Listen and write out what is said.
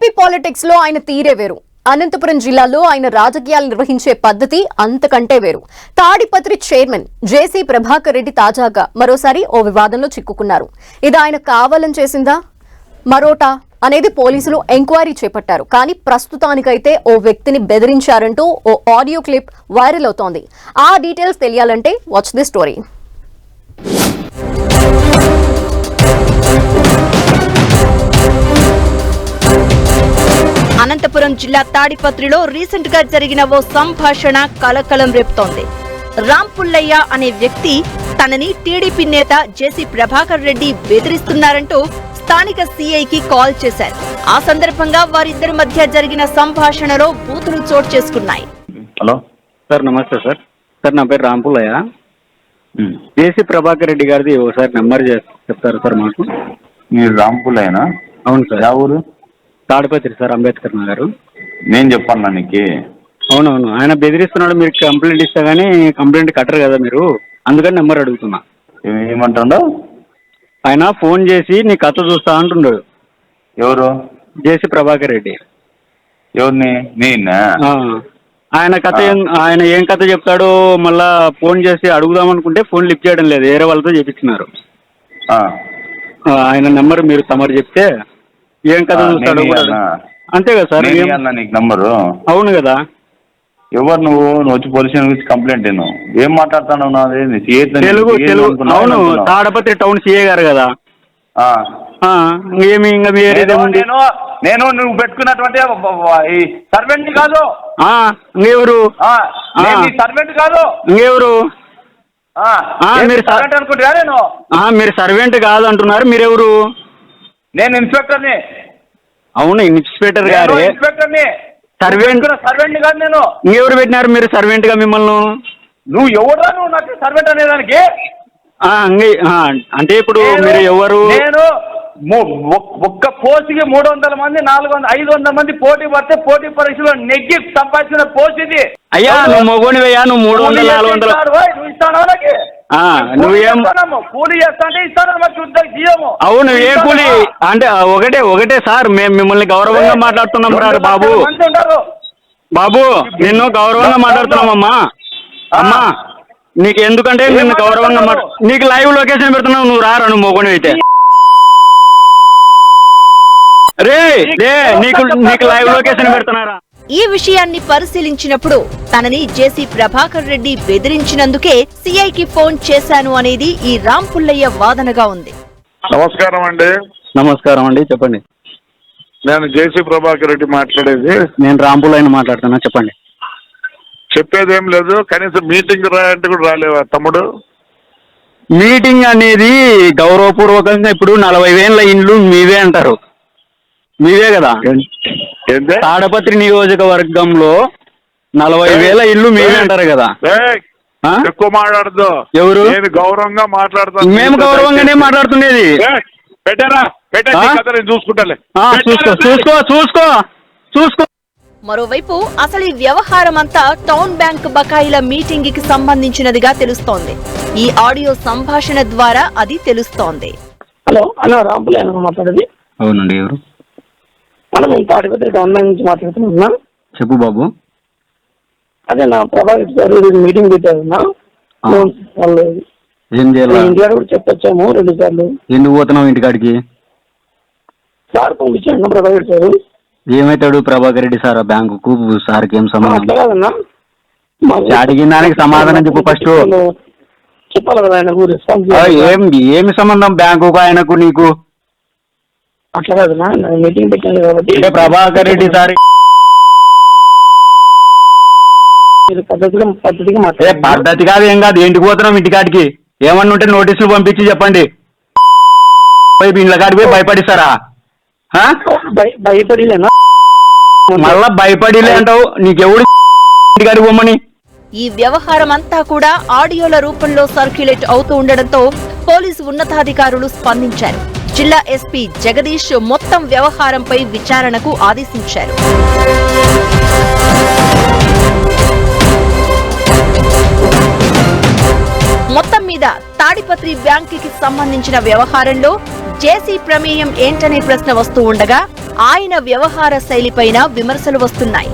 AP politics లో ఆయన తీరే వేరు. అనంతపురం జిల్లాలో ఆయన రాజకీయాలు నిర్వహించే పద్ధతి అంతకంటే వేరు. తాడిపత్రి చైర్మన్ జేసీ ప్రభాకర్ రెడ్డి తాజాగా మరోసారి ఓ వివాదంలో చిక్కుకున్నారు. ఇది ఆయన కావాలని చేసిందా మరోటా అనేది పోలీసులు ఎంక్వైరీ చేపట్టారు. కానీ ప్రస్తుతానికైతే ఓ వ్యక్తిని బెదిరించారంటూ ఓ ఆడియో క్లిప్ వైరల్ అవుతోంది. ఆ డీటెయిల్స్ తెలియాలంటే వాచ్ ది స్టోరీ. అనంతపురం జిల్లా తాడిపత్రిలో రీసెంట్ గా జరిగిన ఓ సంభాషణ కలకలం రేపుతోంది. రాంపుల్లయ్య అనే వ్యక్తి తనని టీడీపీ నేత జేసీ ప్రభాకర్ రెడ్డి బెదిరిస్తున్నారంటూ స్థానిక సీఐకి కాల్ చేశారు. ఆ సందర్భంగా వారిద్దరి మధ్య జరిగిన సంభాషణలో బూతులు చోటు చేసుకున్నాయి. హలో సార్, నమస్తే సార్. సార్, నా పేరు రాంపుల్లయ్య. జేసీ ప్రభాకర్ రెడ్డి గారిది ఒకసారి నెంబర్ చెప్తారు సార్ మాకు? మీరు రాంపుల్లయ్యనా? అవును సార్. యా ఊరు? తాడిపత్రి సార్, అంబేద్కర్ నగర్. నేను చెప్పాను నీకు. అవునవును, ఆయన బెదిరిస్తున్నాడు. మీరు కంప్లైంట్ ఇస్తా కానీ కంప్లైంట్ కట్టరు కదా మీరు, అందుకని నెంబర్ అడుగుతున్నా. ఏమంటాడు? ఆయన ఫోన్ చేసి నీ కథ చూస్తా అంటున్నాడు. ఎవరు? జేసీ ప్రభాకర్ రెడ్డి. ఎవరిని? నేనా? ఆయన కథ ఆయన ఏం కథ చెప్తాడో మళ్ళా ఫోన్ చేసి అడుగుదాం అనుకుంటే ఫోన్ లిఫ్ట్ చేయడం లేదు, వేరే వాళ్ళతో చేపించినారు. ఆయన నెంబర్ మీరు తమరు చెప్తే ఏం కథ చూస్తాడు అంతే కదా సార్. నీకు నంబరు? అవును కదా. ఎవరు నువ్వు వచ్చి పోలీస్ స్టేషన్ గురించి కంప్లైంట్ ఏం మాట్లాడుతున్నావు? నాది తెలుగు. అవును, తాడపత్రి టౌన్ సీఏ గారు కదా. ఏమి ఇంకా నేను నువ్వు పెట్టుకున్నటువంటి సర్వెంట్ కాదు. ఇంకెవరు? సర్వెంట్ కాదు. ఇంకెవరు? మీరు సర్వెంట్ అనుకుంటా? నేను మీరు సర్వెంట్ కాదు అంటున్నారు. మీరెవరు? నేను ఇన్స్పెక్టర్ని. అవును, ఇన్స్పెక్టర్ గారు. ఇన్స్పెక్టర్ని. సర్వెంట్ కాదు నేను. ఇంకెవరు పెట్టినారు మీరు సర్వెంట్ గా మిమ్మల్ని? నువ్వు ఎవరా? నువ్వు నాకు సర్వెంట్ అనేదానికి? అంటే ఇప్పుడు మీరు ఎవరు? నేను ఒక్క పోస్ట్కి 300 మంది 500 మంది పోటీ పడితే పోటీ పరీక్షలో నెగ్గి సంపాదించిన పోస్ట్ ఇది. అయ్యా, నువ్వు మొగోనివయ్యా. నువ్వు 300 400 నువ్వు ఇస్తాను నాకు. నువ్వేం కూలీ చేస్తా అంటే ఇస్తాను. అవును, ఏ కూలీ అంటే ఒకటే సార్. మేము మిమ్మల్ని గౌరవంగా మాట్లాడుతున్నాం బాబు. బాబు, నిన్ను గౌరవంగా మాట్లాడుతున్నామమ్మా. అమ్మా, నీకు ఎందుకంటే నిన్ను గౌరవంగా నీకు లైవ్ లొకేషన్ పెడుతున్నావు. నువ్వు రారా, నువ్వు మొగోని అయితే. నీకు లైవ్ లొకేషన్ పెడుతున్నారా? ఈ విషయాన్ని పరిశీలించినప్పుడు తనని జేసీ ప్రభాకర్ రెడ్డి బెదిరించినందుకే సీఐకి ఫోన్ చేశాను అనేది ఈ రాంపుల్లయ్య వాదనగా ఉంది. నమస్కారం అండి. నమస్కారం అండి, చెప్పండి. నేను జేసీ ప్రభాకర్ రెడ్డి మాట్లాడేది. నేను రాంపుల్లయ్యని మాట్లాడుతున్నా, చెప్పండి. చెప్పేదేం లేదు, కనీసం మీటింగ్ రాయంటే కూడా రాలేవా తమ్ముడు? మీటింగ్ అనేది గౌరవపూర్వకంగా ఇప్పుడు 40,000 ఇండ్లు మీవే అంటారు. మీవే కదా. తాడపత్రి నియోజకవర్గంలో 40,000 ఇల్లు మీవే అంటారు కదా. ఎక్కువ మాట్లాడదు. ఎవరు? నేను గౌరవంగా మాట్లాడతాను. మేము గౌరవంగానే మాట్లాడుతుండేది. పెట్టారా? చూసుకుంటాలే. చూసుకో. మరోవైపు అసలు ఈ వ్యవహారం అంతా టౌన్ బ్యాంక్ బకాయిల మీటింగ్ కి సంబంధించినదిగా తెలుస్తోంది. ఈ ఆడియో సంభాషణ ద్వారా అది తెలుస్తోంది. హలో అన్న, రాంపుల్లయ్య మాట్లాడేది. అవునండి, ఎవరు? మనం తాడిపత్రి టౌన్ బ్యాంక్ నుంచి మాట్లాడుతున్నా. చెప్పు బాబు. అదే నా ప్రభాకర్ సార్ మీటింగ్ పెట్టారు. వాళ్ళు ఏం చేయాలి? ఇంటికాడ కూడా చెప్పొచ్చాము 2 సార్లు. ఎందుకు పోతున్నావు ఇంటికాడికి? సార్ పంపించాను ప్రభాకర్ సార్. ఏమైతాడు ప్రభాకర్ రెడ్డి సార్? బ్యాంకు సార్కి ఏం సంబంధం? అట్లా కాదన్నా, అడిగిన దానికి సమాధానం చెప్పు ఫస్ట్. చెప్పాలి కదా ఆయనకు రెస్పాన్స్. ఏమి సంబంధం బ్యాంకు ఆయనకు నీకు? అట్లా కాదన్నా, మీటింగ్ పెట్టాను కాబట్టి. ప్రభాకర్ రెడ్డి సార్ పద్ధతి కాదు, ఏం కాదు. ఇంటికి పోతున్నాం, ఇంటికాడికి ఏమన్నా ఉంటే నోటీసులు పంపించి చెప్పండి. ఇండ్ల కాడికి పోయి భయపడిస్తారా? భయపడిలేనా? మళ్ళా భయపడిలే అంటావు. నీకెవడు ఇంటికాడికి పోమని? ఈ వ్యవహారం అంతా కూడా ఆడియోల రూపంలో సర్క్యులేట్ అవుతూ ఉండడంతో పోలీసు ఉన్నతాధికారులు స్పందించారు. జిల్లా ఎస్పీ జగదీష్ మొత్తం వ్యవహారంపై విచారణకు ఆదేశించారు. మొత్తం మీద తాడిపత్రి బ్యాంకుకి సంబంధించిన వ్యవహారంలో జేసీ ప్రమేయం ఏంటనే ప్రశ్న వస్తూ ఉండగా ఆయన వ్యవహార శైలిపైన విమర్శలు వస్తున్నాయి.